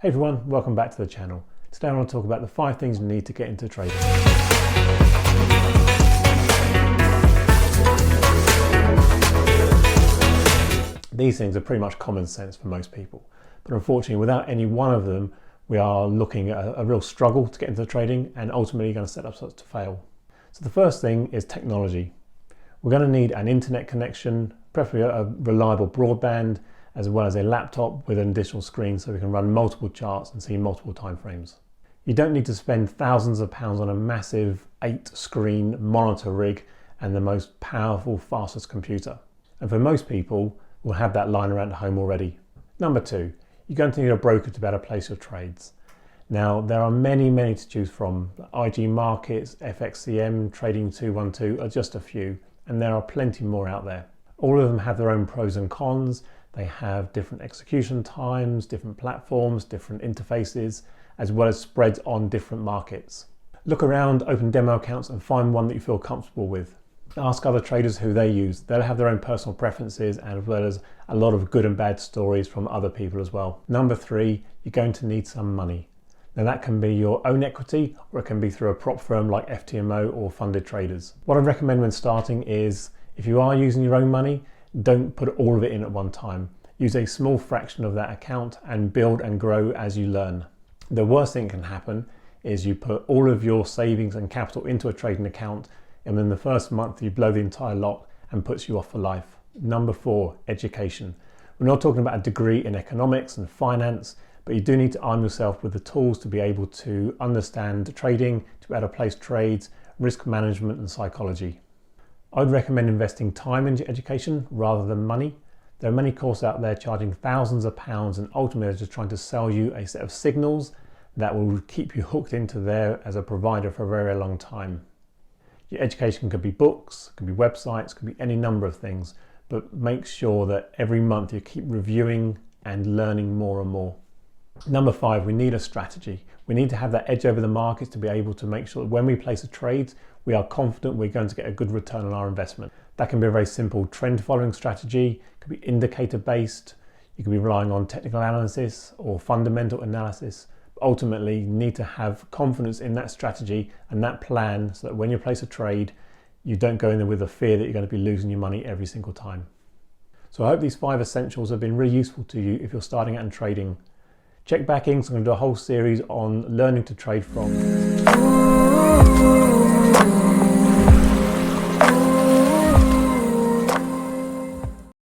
Hey everyone, welcome back to the channel. Today I want to talk about the 5 things you need to get into trading. These things are pretty much common sense for most people, but unfortunately without any one of them we are looking at a real struggle to get into trading and ultimately going to set us up to fail. So the first thing is technology. We're going to need an internet connection, preferably a reliable broadband, as well as a laptop with an additional screen so we can run multiple charts and see multiple time frames. You don't need to spend thousands of pounds on a massive 8-screen monitor rig and the most powerful, fastest computer. And for most people, we'll have that lying around at home already. Number 2, you're going to need a broker to be able to place your trades. Now, there are many to choose from. IG Markets, FXCM, Trading 212 are just a few, and there are plenty more out there. All of them have their own pros and cons. They have different execution times, different platforms, different interfaces, as well as spreads on different markets. Look around, open demo accounts and find one that you feel comfortable with. Ask other traders who they use. They'll have their own personal preferences as well as a lot of good and bad stories from other people as well. Number 3, you're going to need some money. Now that can be your own equity or it can be through a prop firm like FTMO or funded traders. What I'd recommend when starting is if you are using your own money, don't put all of it in at one time. Use a small fraction of that account and build and grow as you learn. The worst thing that can happen is you put all of your savings and capital into a trading account and in the first month you blow the entire lot and puts you off for life. Number 4, education. We're not talking about a degree in economics and finance, but you do need to arm yourself with the tools to be able to understand trading, to be able to place trades, risk management and psychology. I'd recommend investing time into education rather than money. There are many courses out there charging thousands of pounds and ultimately they're just trying to sell you a set of signals that will keep you hooked into there as a provider for a very long time. Your education could be books, could be websites, could be any number of things, but make sure that every month you keep reviewing and learning more and more. Number 5, we need a strategy. We need to have that edge over the markets to be able to make sure that when we place a trade, we are confident we're going to get a good return on our investment. That can be a very simple trend following strategy, it could be indicator based, you could be relying on technical analysis or fundamental analysis. But ultimately, you need to have confidence in that strategy and that plan so that when you place a trade, you don't go in there with the fear that you're going to be losing your money every single time. So I hope these 5 essentials have been really useful to you if you're starting out in trading. Check back in, so I'm going to do a whole series on learning to trade from.